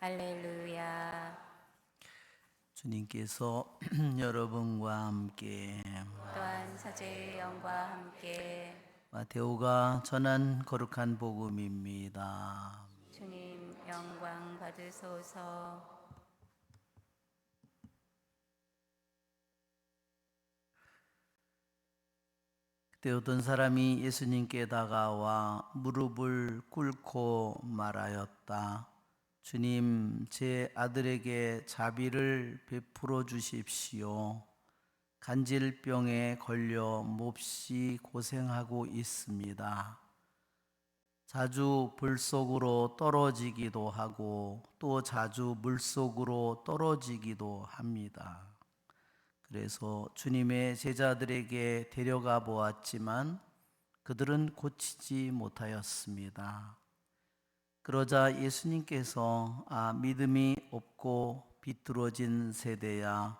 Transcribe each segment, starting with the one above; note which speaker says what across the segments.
Speaker 1: 할렐루야.
Speaker 2: 주님께서 여러분과 함께
Speaker 1: 또한 사제의 영과 함께
Speaker 2: 마테오가 전한 거룩한 복음입니다.
Speaker 1: 주님 영광 받으소서.
Speaker 2: 그때 어떤 사람이 예수님께 다가와 무릎을 꿇고 말하였다. 주님, 제 아들에게 자비를 베풀어 주십시오. 간질병에 걸려 몹시 고생하고 있습니다. 자주 불 속으로 떨어지기도 하고 또 자주 물 속으로 떨어지기도 합니다. 그래서 주님의 제자들에게 데려가 보았지만 그들은 고치지 못하였습니다. 그러자 예수님께서 믿음이 없고 비뚤어진 세대야,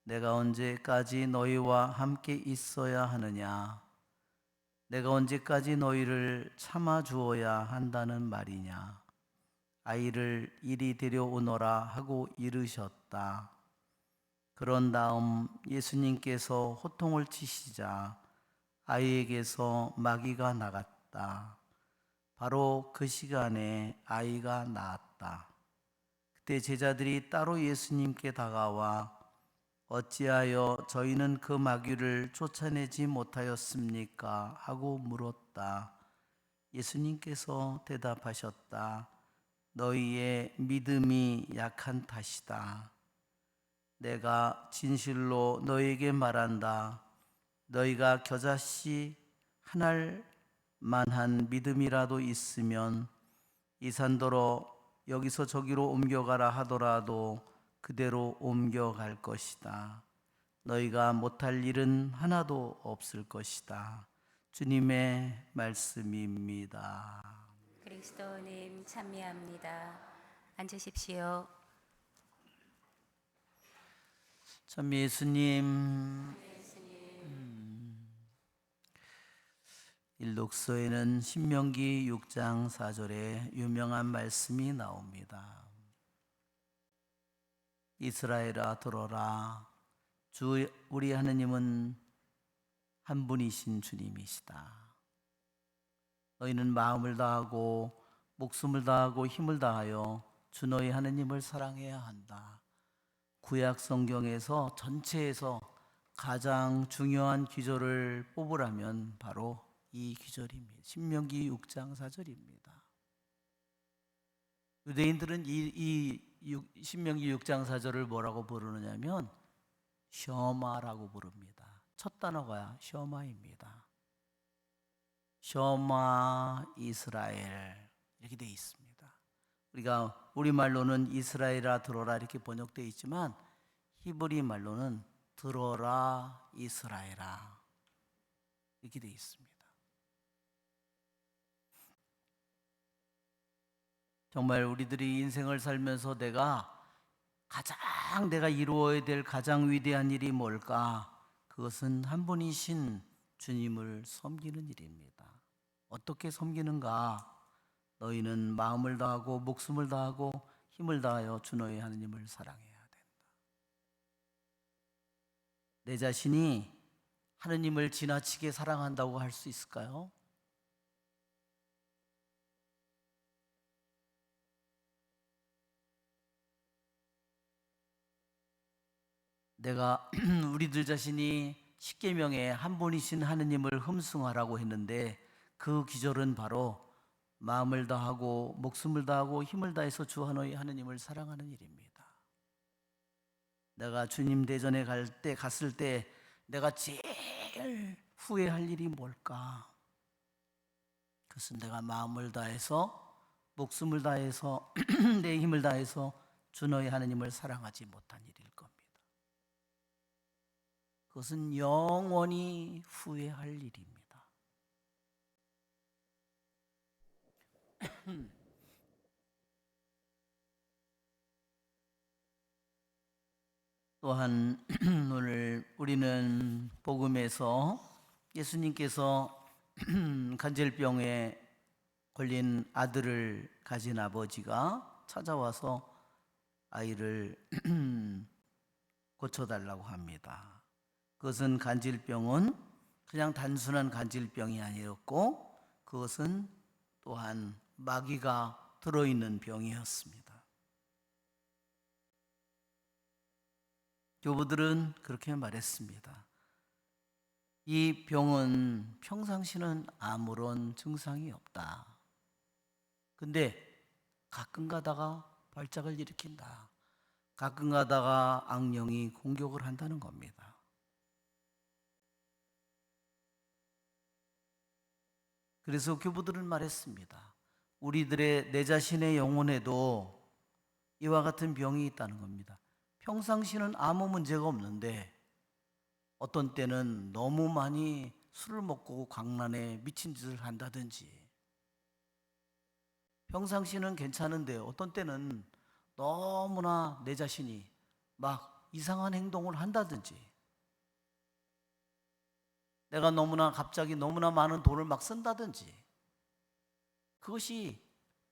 Speaker 2: 내가 언제까지 너희와 함께 있어야 하느냐? 내가 언제까지 너희를 참아 주어야 한다는 말이냐? 아이를 이리 데려오너라 하고 이르셨다. 그런 다음 예수님께서 호통을 치시자 아이에게서 마귀가 나갔다. 바로 그 시간에 아이가 나았다. 그때 제자들이 따로 예수님께 다가와 어찌하여 저희는 그 마귀를 쫓아내지 못하였습니까? 하고 물었다. 예수님께서 대답하셨다. 너희의 믿음이 약한 탓이다. 내가 진실로 너희에게 말한다. 너희가 겨자씨 한 알만한 믿음이라도 있으면 이 산더러 여기서 저기로 옮겨가라 하더라도 그대로 옮겨갈 것이다. 너희가 못할 일은 하나도 없을 것이다. 주님의 말씀입니다.
Speaker 1: 그리스도님 찬미합니다. 앉으십시오.
Speaker 2: 참 예수님, 일독서에는 신명기 6장 4절에 유명한 말씀이 나옵니다. 이스라엘아 들어라. 주 우리 하느님은 한 분이신 주님이시다. 너희는 마음을 다하고 목숨을 다하고 힘을 다하여 주 너희 하느님을 사랑해야 한다. 구약 성경에서 전체에서 가장 중요한 기절을 뽑으라면 바로 이 기절입니다. 신명기 6장 4절입니다. 유대인들은 신명기 6장 4절을 뭐라고 부르느냐면 셔마라고 부릅니다. 첫 단어가 셔마입니다. 셔마 이스라엘 이렇게 되어 있습니다. 우리가 우리말로는 이스라엘아 들어라 이렇게 번역되어 있지만 히브리 말로는 들어라 이스라엘아 이렇게 되어 있습니다. 정말 우리들이 인생을 살면서 내가 이루어야 될 가장 위대한 일이 뭘까? 그것은 한 분이신 주님을 섬기는 일입니다. 어떻게 섬기는가? 너희는 마음을 다하고 목숨을 다하고 힘을 다하여 주 너희 하느님을 사랑해야 된다. 내 자신이 하느님을 지나치게 사랑한다고 할 수 있을까요? 내가 우리들 자신이 십계명에 한 분이신 하느님을 흠숭하라고 했는데 그 기절은 바로 마음을 다하고 목숨을 다하고 힘을 다해서 주 너희 하느님을 사랑하는 일입니다. 내가 주님 대전에 갔을 때 내가 제일 후회할 일이 뭘까? 그것은 내가 마음을 다해서 목숨을 다해서 내 힘을 다해서 주 너희 하느님을 사랑하지 못한 일일 겁니다. 그것은 영원히 후회할 일입니다. 또한 오늘 우리는 복음에서 예수님께서 간질병에 걸린 아들을 가진 아버지가 찾아와서 아이를 고쳐달라고 합니다. 그것은 간질병은 그냥 단순한 간질병이 아니었고 그것은 또한 마귀가 들어있는 병이었습니다. 교부들은 그렇게 말했습니다. 이 병은 평상시는 아무런 증상이 없다. 근데 가끔 가다가 발작을 일으킨다. 가끔 가다가 악령이 공격을 한다는 겁니다. 그래서 교부들은 말했습니다. 우리들의 내 자신의 영혼에도 이와 같은 병이 있다는 겁니다. 평상시는 아무 문제가 없는데 어떤 때는 너무 많이 술을 먹고 광란에 미친 짓을 한다든지, 평상시는 괜찮은데 어떤 때는 너무나 내 자신이 막 이상한 행동을 한다든지, 내가 갑자기 너무나 많은 돈을 막 쓴다든지, 그것이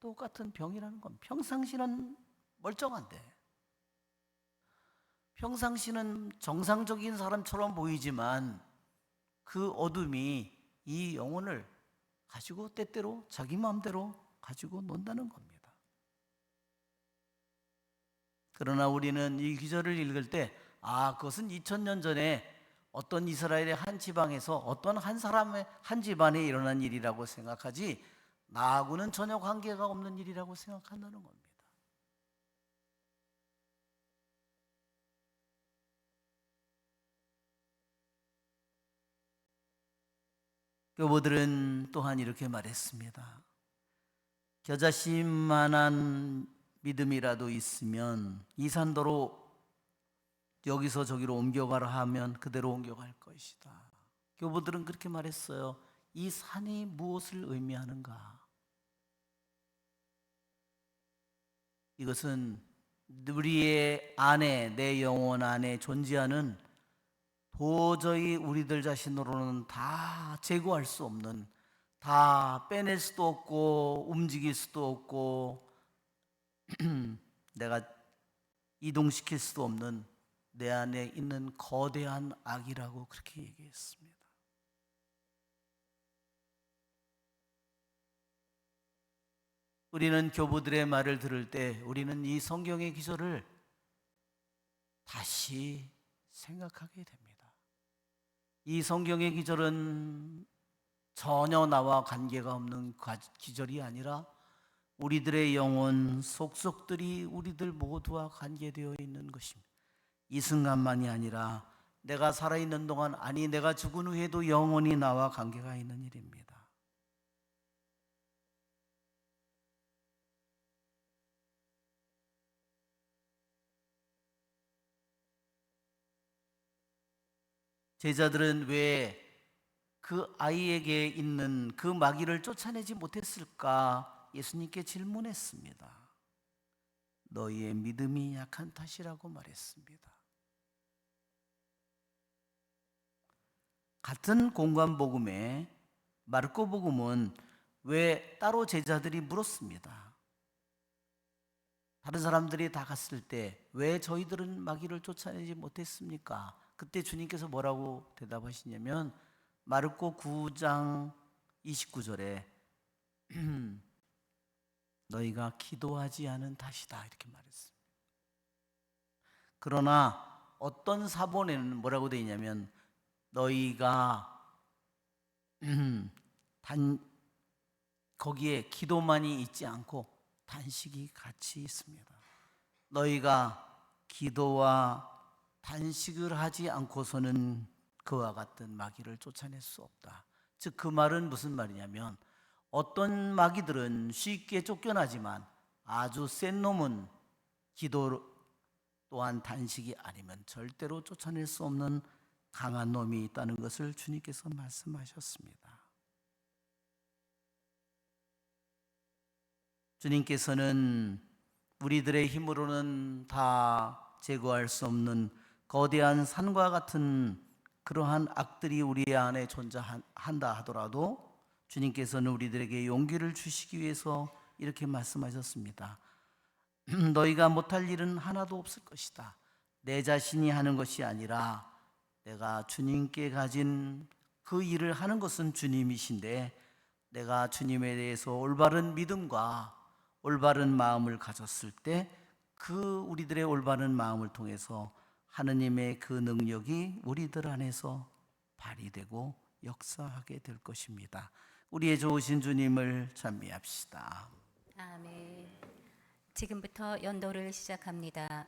Speaker 2: 똑같은 병이라는 겁니다. 평상시는 멀쩡한데, 평상시는 정상적인 사람처럼 보이지만 그 어둠이 이 영혼을 가지고 때때로 자기 마음대로 가지고 논다는 겁니다. 그러나 우리는 이 기절을 읽을 때 그것은 2000년 전에 어떤 이스라엘의 한 지방에서 어떤 한 사람의 한 집안에 일어난 일이라고 생각하지 나하고는 전혀 관계가 없는 일이라고 생각한다는 겁니다. 교보들은 또한 이렇게 말했습니다. 겨자씨만한 믿음이라도 있으면 이 산도로 여기서 저기로 옮겨가라 하면 그대로 옮겨갈 것이다. 교보들은 그렇게 말했어요. 이 산이 무엇을 의미하는가? 이것은 우리의 안에, 내 영혼 안에 존재하는 도저히 우리들 자신으로는 다 제거할 수 없는, 다 빼낼 수도 없고 움직일 수도 없고 내가 이동시킬 수도 없는 내 안에 있는 거대한 악이라고 그렇게 얘기했습니다. 우리는 교부들의 말을 들을 때 우리는 이 성경의 기절을 다시 생각하게 됩니다. 이 성경의 기절은 전혀 나와 관계가 없는 기절이 아니라 우리들의 영혼 속속들이 우리들 모두와 관계되어 있는 것입니다. 이 순간만이 아니라 내가 살아있는 동안, 아니 내가 죽은 후에도 영원히 나와 관계가 있는 일입니다. 제자들은 왜 그 아이에게 있는 그 마귀를 쫓아내지 못했을까? 예수님께 질문했습니다. 너희의 믿음이 약한 탓이라고 말했습니다. 같은 공관복음에 마르코복음은 왜 따로 제자들이 물었습니다. 다른 사람들이 다 갔을 때 왜 저희들은 마귀를 쫓아내지 못했습니까? 그때 주님께서 뭐라고 대답하시냐면 마르코 9장 29절에 너희가 기도하지 않은 탓이다 이렇게 말했습니다. 그러나 어떤 사본에는 뭐라고 되어 있냐면 너희가 거기에 기도만이 있지 않고 단식이 같이 있습니다. 너희가 기도와 단식을 하지 않고서는 그와 같은 마귀를 쫓아낼 수 없다. 즉 그 말은 무슨 말이냐면 어떤 마귀들은 쉽게 쫓겨나지만 아주 센 놈은 기도 또한 단식이 아니면 절대로 쫓아낼 수 없는 강한 놈이 있다는 것을 주님께서 말씀하셨습니다. 주님께서는 우리들의 힘으로는 다 제거할 수 없는 거대한 산과 같은 그러한 악들이 우리 안에 존재한다 하더라도 주님께서는 우리들에게 용기를 주시기 위해서 이렇게 말씀하셨습니다. 너희가 못할 일은 하나도 없을 것이다. 내 자신이 하는 것이 아니라 내가 주님께 가진 그 일을 하는 것은 주님이신데, 내가 주님에 대해서 올바른 믿음과 올바른 마음을 가졌을 때 그 우리들의 올바른 마음을 통해서 하느님의 그 능력이 우리들 안에서 발휘되고 역사하게 될 것입니다. 우리의 좋으신 주님을 찬미합시다.
Speaker 1: 아멘. 지금부터 연도를 시작합니다.